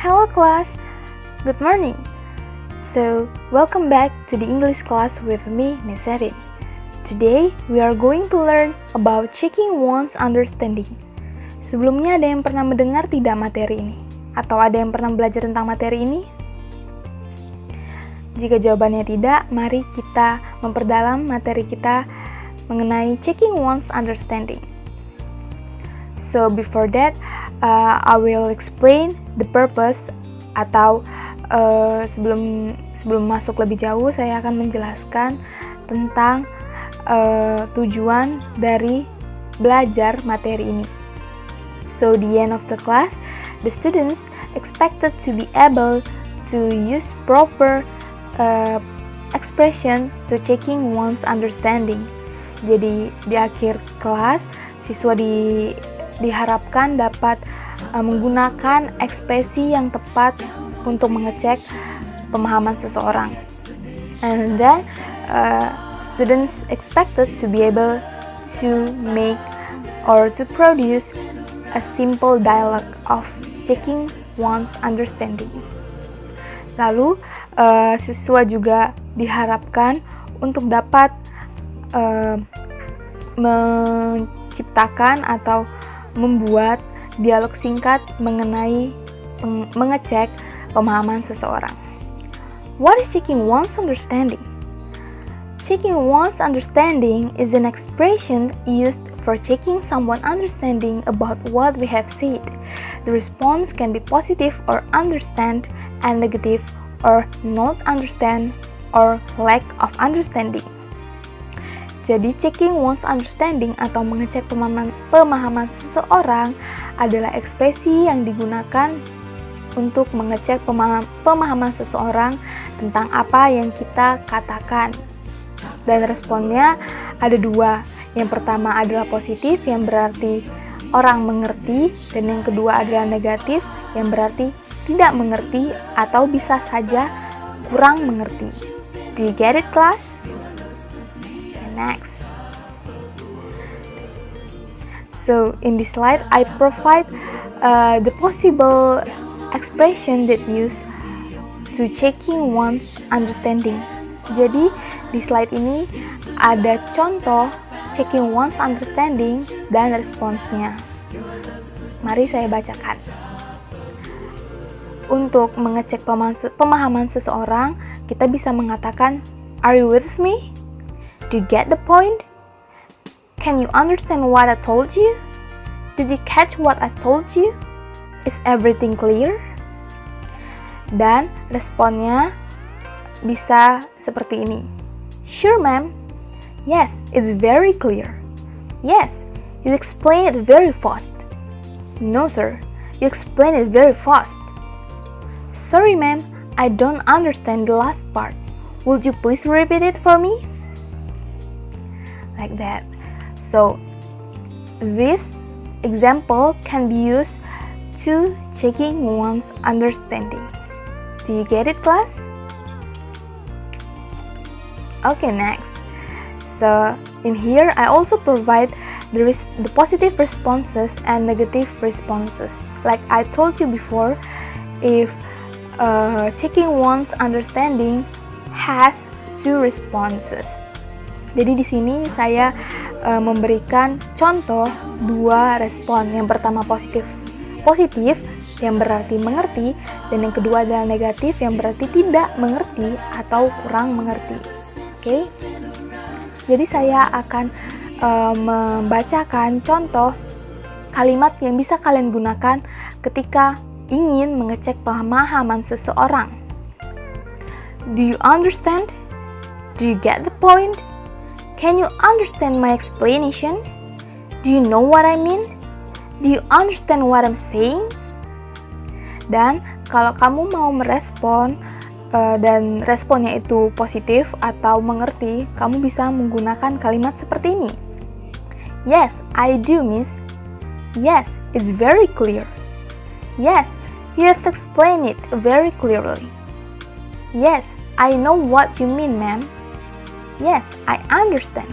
Hello class, good morning. So, welcome back to the English class with me, Miss Erin. Today, we are going to learn about checking one's understanding. Sebelumnya ada yang pernah mendengar tidak materi ini? Atau ada yang pernah belajar tentang materi ini? Jika jawabannya tidak, mari kita memperdalam materi kita mengenai checking one's understanding. So, before that, I will explain the purpose atau sebelum masuk lebih jauh saya akan menjelaskan tentang tujuan dari belajar materi ini. So the end of the class, the students expected to be able to use proper expression to checking one's understanding. Jadi di akhir kelas siswa diharapkan dapat menggunakan ekspresi yang tepat untuk mengecek pemahaman seseorang. And then students expected to be able to make or to produce a simple dialogue of checking one's understanding. Lalu siswa juga diharapkan untuk dapat menciptakan atau membuat dialog singkat mengenai mengecek pemahaman seseorang. What is checking one's understanding? Checking one's understanding is an expression used for checking someone's understanding about what we have said. The response can be positive or understand, and negative or not understand or lack of understanding. Jadi, checking one's understanding atau mengecek pemahaman seseorang adalah ekspresi yang digunakan untuk mengecek pemahaman seseorang tentang apa yang kita katakan. Dan responnya ada dua. Yang pertama adalah positif, yang berarti orang mengerti, dan yang kedua adalah negatif, yang berarti tidak mengerti atau bisa saja kurang mengerti. Do you get it, class? Next. So in this slide, I provide the possible expression that used to checking one's understanding. Jadi di slide ini ada contoh checking one's understanding dan responsnya. Mari saya bacakan. Untuk mengecek pemahaman seseorang, kita bisa mengatakan, "Are you with me? Do you get the point? Can you understand what I told you? Did you catch what I told you? Is everything clear?" Dan responnya bisa seperti ini. "Sure, ma'am. Yes, it's very clear. Yes, you explain it very fast. No, sir, you explain it very fast. Sorry, ma'am, I don't understand the last part. Would you please repeat it for me?" Like that. So, this example can be used to checking one's understanding. Do you get it, class? Okay, next. So, in here, I also provide the positive responses and negative responses. Like I told you before, if checking one's understanding has two responses. Jadi di sini saya memberikan contoh dua respon. Yang pertama positif yang berarti mengerti, dan yang kedua adalah negatif yang berarti tidak mengerti atau kurang mengerti. Oke? Jadi saya akan membacakan contoh kalimat yang bisa kalian gunakan ketika ingin mengecek pemahaman seseorang. Do you understand? Do you get the point? Can you understand my explanation? Do you know what I mean? Do you understand what I'm saying? Dan kalau kamu mau merespon dan responnya itu positif atau mengerti, kamu bisa menggunakan kalimat seperti ini. Yes, I do, miss. Yes, it's very clear. Yes, you have explained it very clearly. Yes, I know what you mean, ma'am. Yes, I understand.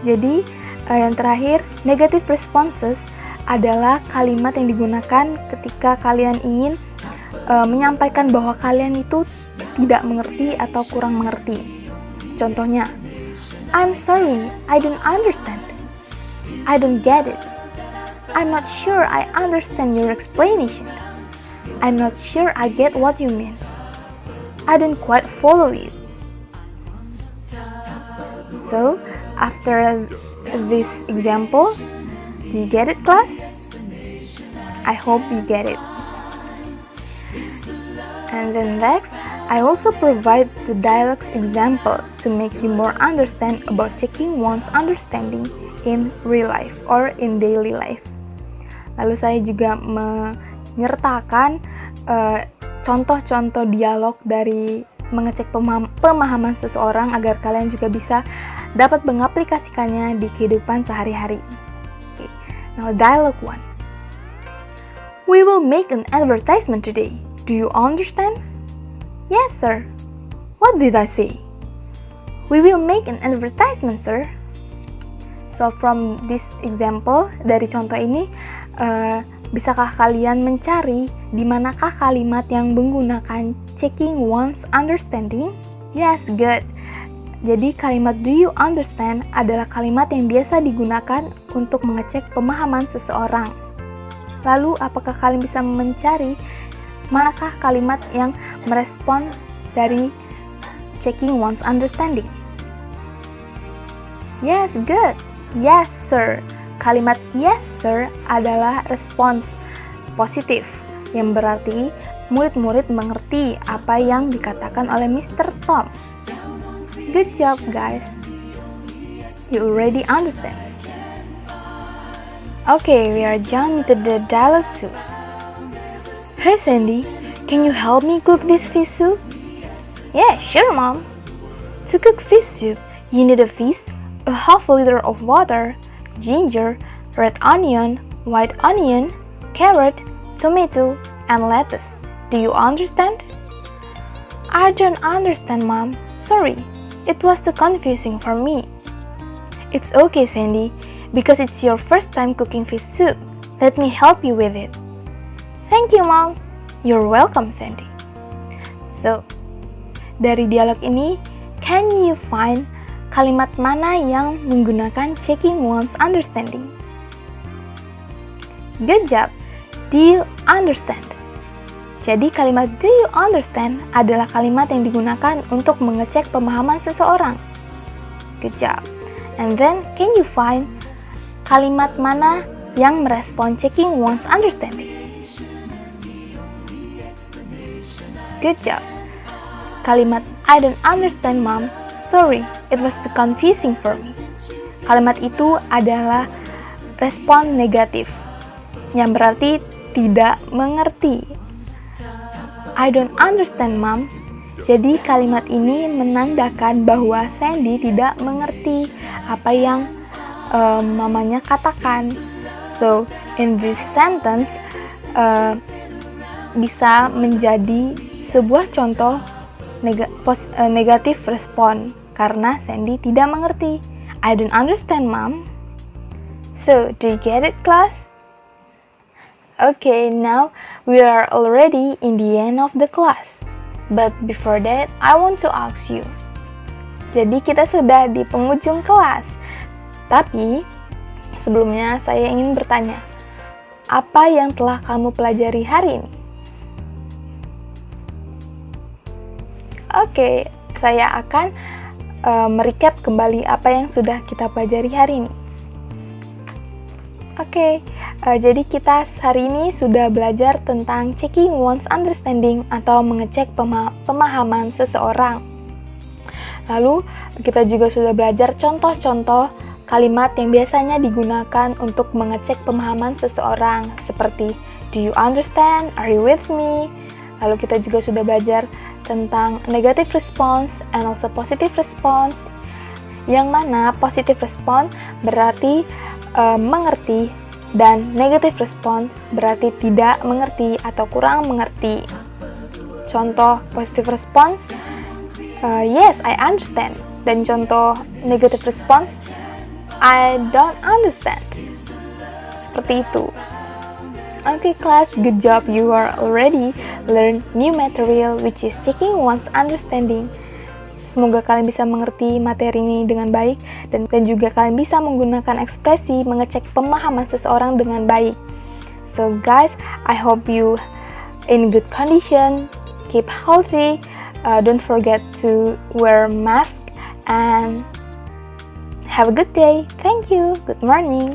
Jadi, yang terakhir, negative responses adalah kalimat yang digunakan ketika kalian ingin menyampaikan bahwa kalian itu tidak mengerti atau kurang mengerti. Contohnya, I'm sorry, I don't understand. I don't get it. I'm not sure I understand your explanation. I'm not sure I get what you mean. I don't quite follow you. So, after this example, do you get it, class? I hope you get it. And then next, I also provide the dialogues example to make you more understand about checking one's understanding in real life or in daily life. Lalu saya juga menyertakan contoh-contoh dialog dari mengecek pemahaman seseorang agar kalian juga bisa dapat mengaplikasikannya di kehidupan sehari-hari. Okay. Now dialogue 1. We will make an advertisement today. Do you understand? Yes, sir. What did I say? We will make an advertisement, sir. So from this example, dari contoh ini, bisakah kalian mencari di manakah kalimat yang menggunakan checking one's understanding? Yes, good. Jadi kalimat do you understand adalah kalimat yang biasa digunakan untuk mengecek pemahaman seseorang. Lalu apakah kalian bisa mencari manakah kalimat yang merespon dari checking one's understanding? Yes, good. Yes, sir. Kalimat yes, sir adalah respons positif yang berarti murid-murid mengerti apa yang dikatakan oleh Mr. Tom. Good job, guys. You already understand. Okay, we are jumping to the dialogue 2. Hey Sandy, can you help me cook this fish soup? Yeah, sure, Mom. To cook fish soup, you need a fish, a half liter of water, ginger, red onion, white onion, carrot, tomato, and lettuce. Do you understand? I don't understand, Mom. Sorry, it was too confusing for me. It's okay, Sandy, because it's your first time cooking fish soup. Let me help you with it. Thank you, Mom. You're welcome, Sandy. So, dari dialog ini, can you find kalimat mana yang menggunakan checking one's understanding? Good job. Do you understand? Jadi kalimat do you understand adalah kalimat yang digunakan untuk mengecek pemahaman seseorang. Good job. And then, can you find kalimat mana yang merespon checking one's understanding? Good job. Kalimat I don't understand, Mom. Sorry, it was too confusing for me. Kalimat itu adalah respon negatif yang berarti tidak mengerti. I don't understand, Mom. Jadi kalimat ini menandakan bahwa Sandy tidak mengerti apa yang mamanya katakan. So, in this sentence bisa menjadi sebuah contoh negatif respon karena Sandy tidak mengerti. I don't understand, Mom. So, do you get it, class? Okay, now we are already in the end of the class. But before that, I want to ask you. Jadi kita sudah di penghujung kelas. Tapi sebelumnya saya ingin bertanya, apa yang telah kamu pelajari hari ini? Oke, saya akan merecap kembali apa yang sudah kita pelajari hari ini. Oke, jadi kita hari ini sudah belajar tentang checking one's understanding atau mengecek pemahaman seseorang. Lalu, kita juga sudah belajar contoh-contoh kalimat yang biasanya digunakan untuk mengecek pemahaman seseorang seperti do you understand, are you with me? Lalu kita juga sudah belajar tentang negative response and also positive response, yang mana positive response berarti mengerti dan negative response berarti tidak mengerti atau kurang mengerti. Contoh positive response, yes, I understand. Dan contoh negative response, I don't understand. seperti itu. Okay class, good job, you are already learn new material which is checking one's understanding. Semoga kalian bisa mengerti materi ini dengan baik dan juga kalian bisa menggunakan ekspresi mengecek pemahaman seseorang dengan baik. So guys, I hope you in good condition, keep healthy, don't forget to wear mask and have a good day. Thank you. Good morning.